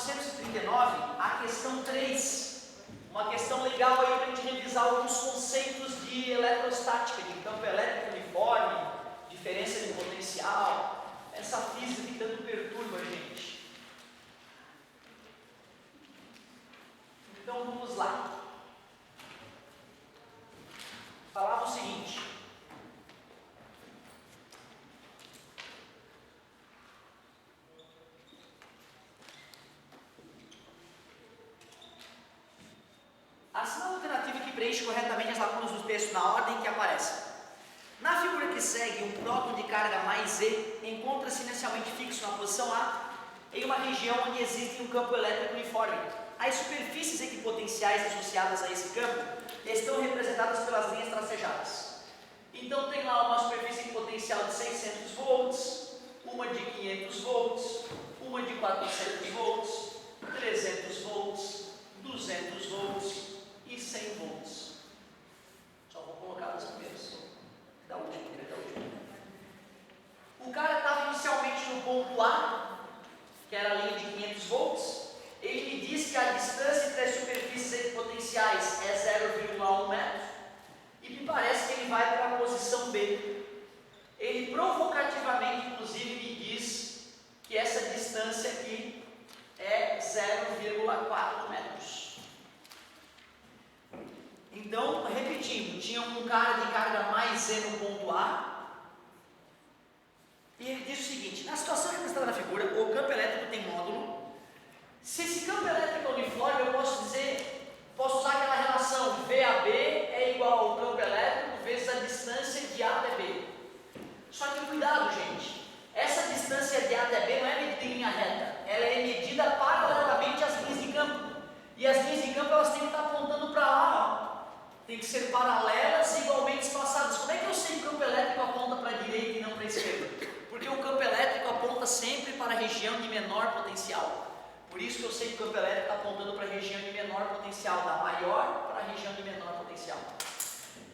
439, a questão 3. Uma questão legal aí para a gente revisar alguns conceitos de eletrostática, de campo elétrico uniforme, diferença de potencial, essa física que tanto perturba a gente. Então vamos lá. Falava o seguinte: assina a alternativa que preenche corretamente as lacunas do texto na ordem que aparece. Na figura que segue, um próton de carga mais E encontra-se inicialmente fixo na posição A em uma região onde existe um campo elétrico uniforme. As superfícies equipotenciais associadas a esse campo estão representadas pelas linhas tracejadas. Então tem lá uma superfície equipotencial de 600 volts, uma de 500 volts, uma de 400 volts, 300 volts, 200 volts e 100 volts. Só vou colocar as primeiras. Da última. O cara estava inicialmente no ponto A, que era a linha de 500 volts. Ele me diz que a distância entre as superfícies equipotenciais é 0,1 metro. E me parece que ele vai para a posição B. Ele provocativamente, inclusive, me diz que essa distância aqui é 0,4 metros. Então, repetindo, tinha um cara de carga mais E no ponto A, e ele diz o seguinte: na situação representada na figura, o campo elétrico tem módulo. Se esse campo elétrico é uniforme, eu posso usar aquela relação VAB é igual ao campo elétrico vezes a distância de A até B. Só que cuidado, gente, essa distância de A até B não é medida em linha reta, ela é medida paralelamente às linhas de campo. E as linhas de campo elas têm que estar apontando para lá, ó. Tem que ser paralelas e igualmente espaçadas. Como é que eu sei que o campo elétrico aponta para a direita e não para a esquerda? Porque o campo elétrico aponta sempre para a região de menor potencial. Por isso que eu sei que o campo elétrico está apontando para a região de menor potencial, da maior para a região de menor potencial.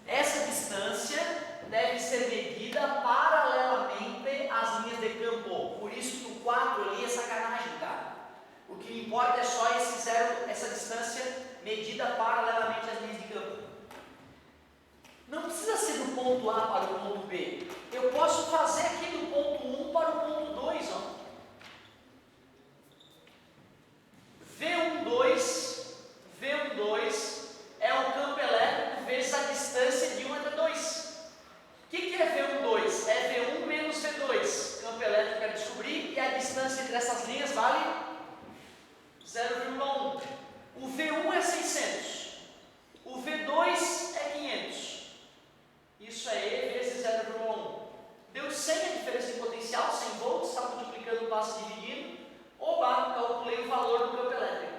Essa distância deve ser medida paralelamente às linhas de campo. Por isso que o 4 ali é sacanagem, cara. O que importa é só essa distância medida paralelamente às linhas de campo. Não precisa ser do ponto A para o ponto B. Eu posso fazer aqui do ponto 1 para o ponto 2, ó. V12 é o campo elétrico vezes a distância de 1 até 2. O que é V12? É V1 menos V2. Campo elétrico para descobrir, e a distância entre essas linhas vale 0,1. O V1 é 600. O V2 é 500. Isso é E vezes 0,1. Deu 100 a diferença de potencial, 100 volts, está multiplicando o passo dividido. Oba, calculei o valor do campo elétrico.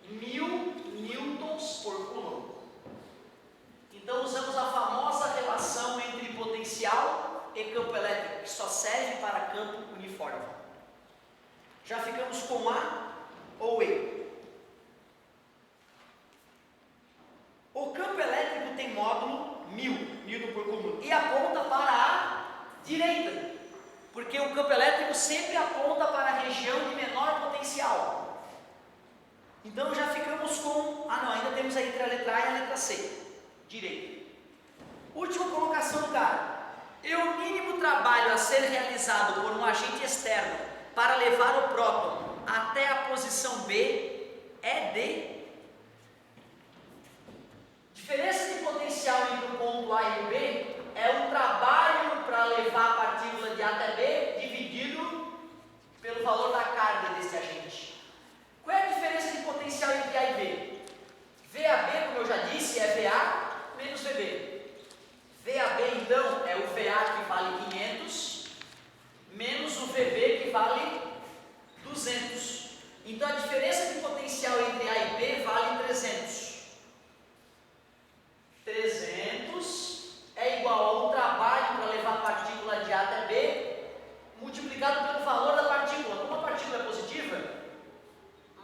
1000 newtons por coulomb. Então usamos a famosa relação entre potencial e campo elétrico, que só serve para campo uniforme. Já ficamos com A ou E. O campo elétrico tem módulo 1000 newton por coulomb e aponta para a direita, porque o campo elétrico sempre aponta para a região de menor potencial. Então já ficamos com... ainda temos aí entre a letra A e a letra C. Direita. Última colocação do cara. E o mínimo trabalho a ser realizado por um agente externo para levar o próton até a posição B é de... Diferença de potencial entre o ponto A e o B é o trabalho para levar a partícula de A até B dividido pelo valor da carga desse agente. Qual é a diferença de potencial entre A e B? VAB, como eu já disse, é VA menos VB. VAB, então, é o VA que vale 500 menos o VB que vale 200. Então, a diferença de potencial entre A e B vale 300. 300 é igual ao trabalho para levar a partícula de A até B multiplicado pelo valor da partícula. Como a partícula é positiva,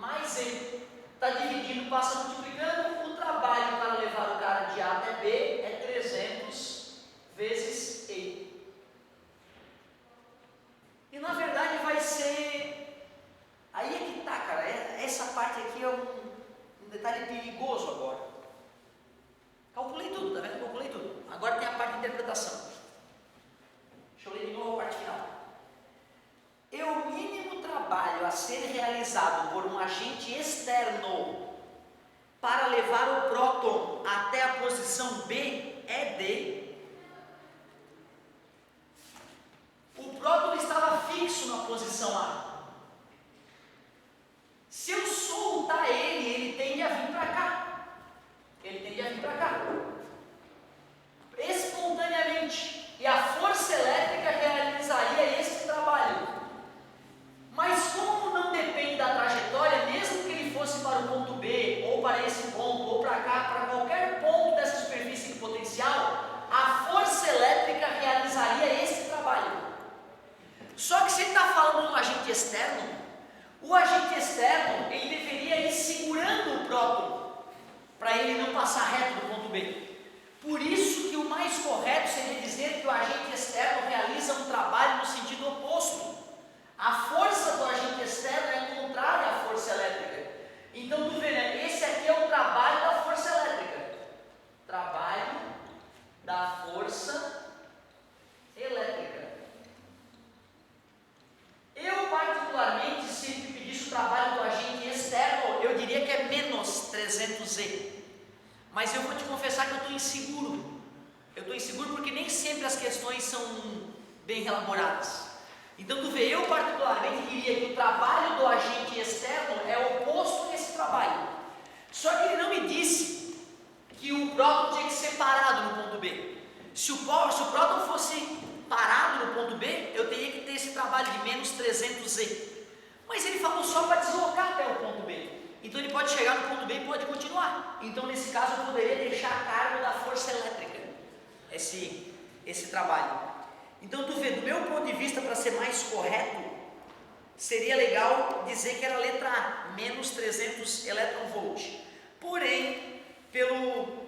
mais E. Está dividindo, passa multiplicando. O trabalho para levar o cara de A até B é 300 vezes E. E na verdade vai ser... Aí é que tá, cara. Essa aqui um detalhe perigoso agora. Calculei tudo, tá vendo? Calculei tudo. Agora tem a parte de interpretação. Deixa eu ler de novo a parte final. É o mínimo trabalho a ser realizado por um agente externo para levar o próton até a posição B é de... O próton estava fixo na posição A. Se eu soltar ele tende a vir para cá. Ele tende a vir para cá. Espontaneamente. E a força elétrica realizaria esse trabalho. Mas como não depende da trajetória, mesmo que ele fosse para o ponto B, ou para esse ponto, ou para cá, para qualquer ponto dessa superfície potencial, a força elétrica realizaria esse trabalho. Só que se ele está falando de um agente externo, o agente externo, ele deveria ir segurando o próton, para ele não passar reto do ponto B. Por isso que o mais correto seria dizer que o agente externo realiza um trabalho no sentido oposto. A força do agente externo é contrária à força elétrica. Então, tu vê, né? Esse aqui é o trabalho da força elétrica. Trabalho da força elétrica. Eu, particularmente, se me pedisse o trabalho do agente externo, eu diria que é menos 300Z. Mas eu vou te confessar que eu estou inseguro. Eu estou inseguro porque nem sempre as questões são bem elaboradas. Então tu vê, eu particularmente diria que o trabalho do agente externo é oposto nesse trabalho. Só que ele não me disse que o próton tinha que ser parado no ponto B. Se o próton fosse parado no ponto B, eu teria que ter esse trabalho de menos 300Z. Mas ele falou só para deslocar até o ponto B. Então ele pode chegar no ponto B e pode continuar. Então nesse caso eu poderia deixar a carga da força elétrica esse trabalho. Então tu vê, do meu ponto de vista, para ser mais correto, seria legal dizer que era a letra A, menos 300 elétron-volt. Porém, pelo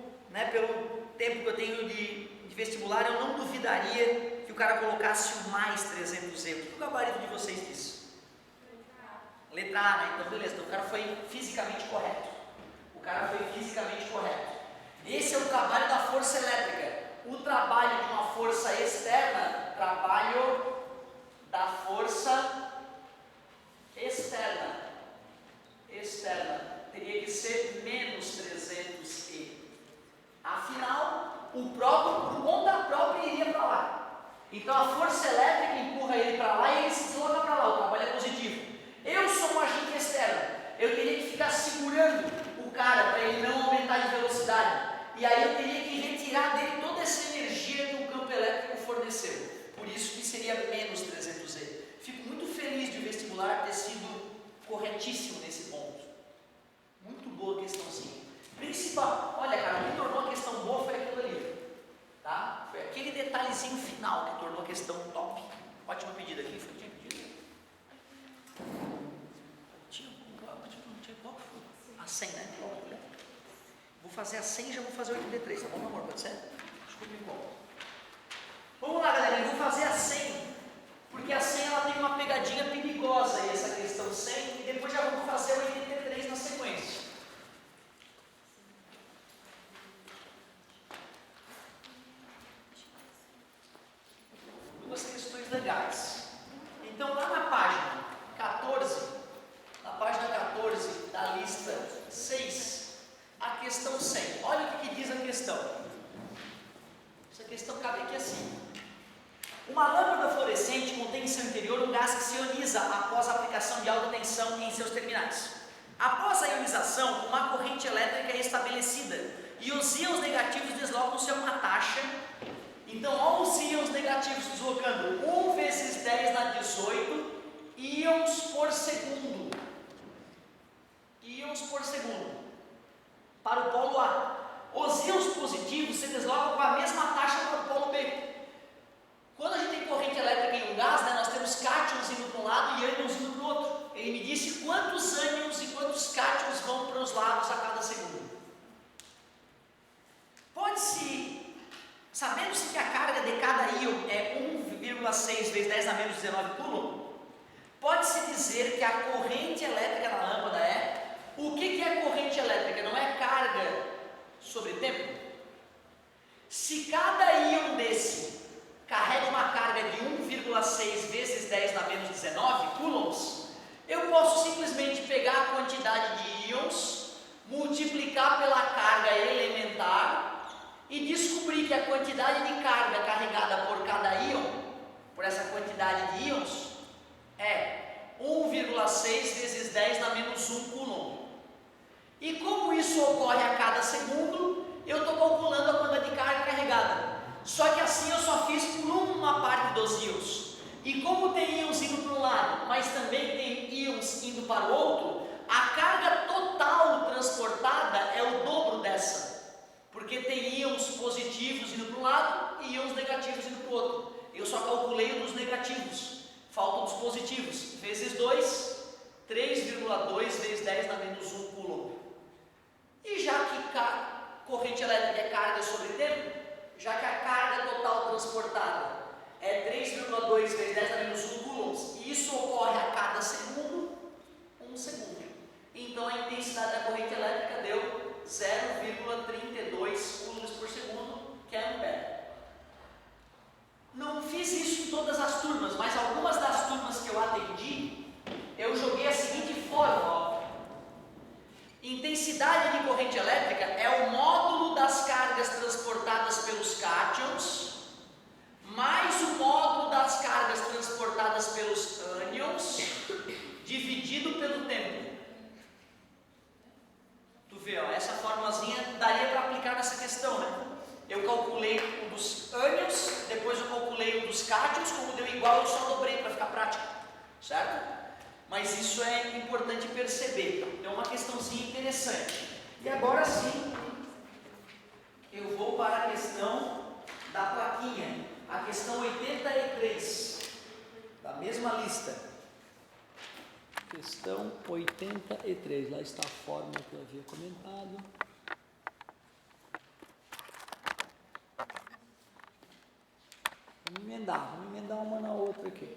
tempo que eu tenho de vestibular, eu não duvidaria que o cara colocasse o mais 300Z. O que o gabarito de vocês diz? Letra A, né? Então beleza, então o cara foi fisicamente correto. Esse é o trabalho da força elétrica. O trabalho de uma força externa, trabalho da força externa, teria que ser menos 300E. Afinal, o próton, por conta própria, iria para lá. Então a força elétrica empurra ele para lá e ele se desloca para lá, o trabalho é positivo. Eu sou um agente externo, eu teria que ficar segurando o cara para ele não aumentar de velocidade. E aí eu teria que retirar dele toda essa energia que o campo elétrico forneceu. Por isso que seria menos 300Z. Fico muito feliz de o vestibular ter sido corretíssimo nesse ponto. Muito boa a questãozinha. Principal, olha cara, o que tornou a questão boa foi aquilo ali. Tá? Foi aquele detalhezinho final que tornou a questão top. Ótima pedida aqui, foi tinha pedido. Tinha qual foi? A 100, né? Vou fazer a 100 e já vou fazer 8D3, tá bom, meu amor? Pode ser? Desculpe, igual. Vamos lá, galera, eu vou fazer a 100, porque a 100 ela tem uma pegadinha perigosa aí, essa questão 100, e depois já vamos fazer o 83 na sequência. Duas questões legais. Então, lá na página 14, da lista 6, a questão 100. Olha o que diz a questão. Essa questão cabe aqui assim. Uma lâmpada fluorescente contém em seu interior um gás que se ioniza após a aplicação de alta tensão em seus terminais. Após a ionização, uma corrente elétrica é estabelecida e os íons negativos deslocam-se a uma taxa. Então, olha os íons negativos deslocando 1 vezes 10 na 18 íons por segundo. Para o polo A. Os íons positivos se deslocam com a mesma taxa para o polo B. Quando a gente tem corrente elétrica em um gás, né, nós temos cátions indo para um lado e ânions indo para o outro. Ele me disse quantos ânions e quantos cátions vão para os lados a cada segundo. Pode-se, sabendo-se que a carga de cada íon é 1,6 vezes 10 a menos 19 coulomb, pode-se dizer que a corrente elétrica na lâmpada é o que sobre tempo? Se cada íon desse carrega uma carga de 1,6 vezes 10 na menos 19 coulombs, eu posso simplesmente pegar a quantidade de íons, multiplicar pela carga elementar e descobrir que a quantidade de carga carregada por cada íon, por essa quantidade de íons, é 1,6 vezes 10 na menos 1 coulomb. E como isso ocorre a cada segundo, eu estou calculando a quantidade de carga carregada. Só que assim eu só fiz por uma parte dos íons. E como tem íons indo para um lado, mas também tem íons indo para o outro, a carga total transportada é o dobro dessa. Porque tem íons positivos indo para um lado e íons negativos indo para o outro. Eu só calculei o dos negativos. Faltam os positivos. Vezes 2, 3,2 vezes 10 na menos 1 coulomb. E já que corrente elétrica é carga sobre tempo, já que a carga total transportada é 3,2 vezes 10 na menos 1 coulombs, e isso ocorre a cada segundo, 1 segundo. Então a intensidade da corrente elétrica deu 0,32 coulombs por segundo, que é ampere. Não fiz isso em todas as turmas, mas algumas das turmas que eu atendi, eu joguei a seguinte fórmula. Ó. Intensidade de corrente elétrica é o módulo das cargas transportadas pelos cátions, mais o módulo das cargas transportadas pelos ânions, dividido pelo tempo. Tu vê, ó, essa formulazinha daria para aplicar nessa questão, né? Eu calculei o dos ânions, depois eu calculei o dos cátions, como deu igual eu só dobrei para ficar prático, certo? Mas isso é importante perceber, é uma questãozinha interessante. E agora sim, eu vou para a questão da plaquinha, a questão 83, da mesma lista. Questão 83, lá está a fórmula que eu havia comentado. Vamos emendar uma na outra aqui.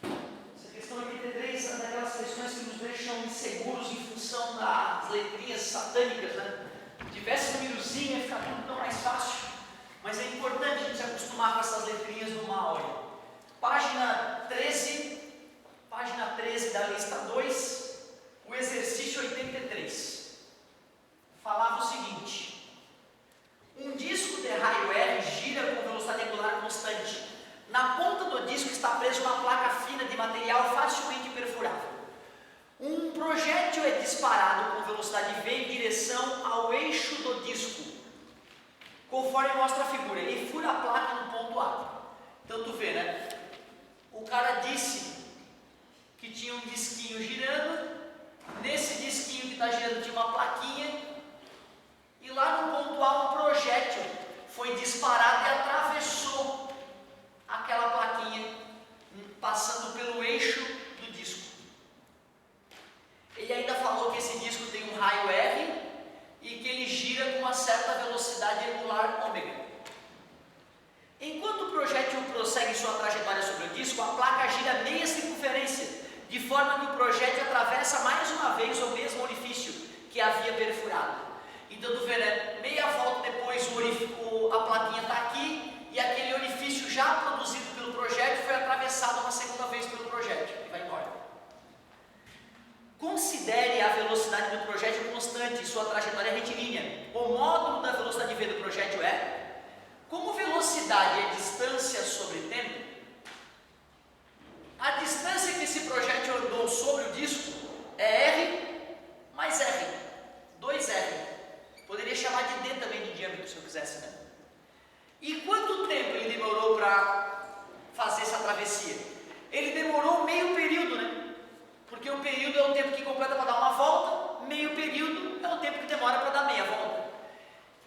Essa questão 83 é daquelas questões que nos deixam inseguros em função das letrinhas satânicas, né? Se tivesse númerozinho ia ficar tudo tão mais fácil, mas é importante a gente se acostumar com essas letrinhas do mal. Olha. Página 13 da lista 2, o exercício 83. Falava o seguinte: um disco de raio L gira com velocidade angular constante. Na ponta do disco está presa uma placa fina de material facilmente perfurável. Um projétil é disparado com velocidade v em direção ao eixo do disco, conforme mostra a figura. Ele fura a placa no ponto A. Então tu vê, né? O cara disse que tinha um disquinho girando. Nesse disquinho que está girando tinha uma plaquinha. E lá no ponto A um projétil foi disparado e atravessou aquela plaquinha, passando pelo eixo do disco. Ele ainda falou que esse disco tem um raio R e que ele gira com uma certa velocidade angular ômega. Enquanto o projétil prossegue sua trajetória sobre o disco, a placa gira meia circunferência, de forma que o projétil atravessa mais uma vez o mesmo orifício que havia perfurado. Então, tu vê, né? Meia volta depois a plaquinha está aqui e aquele orifício já produzido pelo projétil foi atravessado uma segunda vez pelo projétil e vai embora. Considere a velocidade do projétil constante e sua trajetória retilínea. O módulo da velocidade v do projétil é... Como velocidade é distância sobre tempo, a distância que esse projétil andou sobre o disco é R mais R, 2R. Poderia chamar de D também de diâmetro, se eu quisesse, né? E quanto tempo ele demorou para fazer essa travessia? Ele demorou meio período, né? Porque o período é o tempo que completa para dar uma volta, meio período é o tempo que demora para dar meia volta.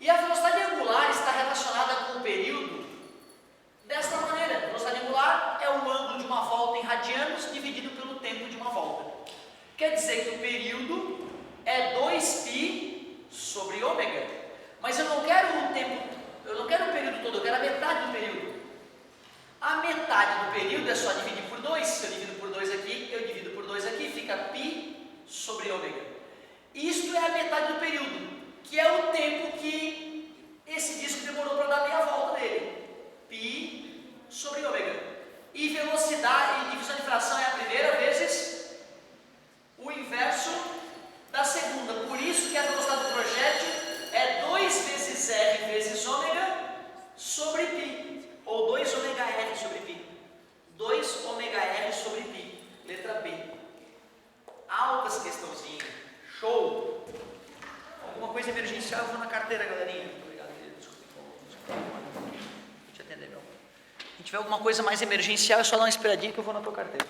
E a velocidade angular está relacionada com o período desta maneira. A velocidade angular é o ângulo de uma volta em radianos dividido pelo tempo de uma volta. Quer dizer que o período é 2π sobre ômega, mas eu não quero o tempo, eu não quero o período todo, eu quero a metade do período. A metade do período é só dividir por 2, se eu divido por 2 aqui, eu divido por 2 aqui, fica π sobre ômega. Isso que é o tempo que esse disco demorou para dar meia volta nele. Π sobre ômega. E velocidade, e divisão de fração é a primeira vezes o inverso da segunda. Por isso que a velocidade do projétil é 2 vezes R vezes ômega sobre π. Ou 2 ômega R sobre π. 2 ômega R sobre π. Letra B. Altas questãozinhas. Show! Alguma coisa emergencial eu vou na carteira, galerinha. Muito obrigado, querido. Desculpa. Deixa eu te atender, meu amor. Se tiver alguma coisa mais emergencial, é só dar uma esperadinha que eu vou na tua carteira.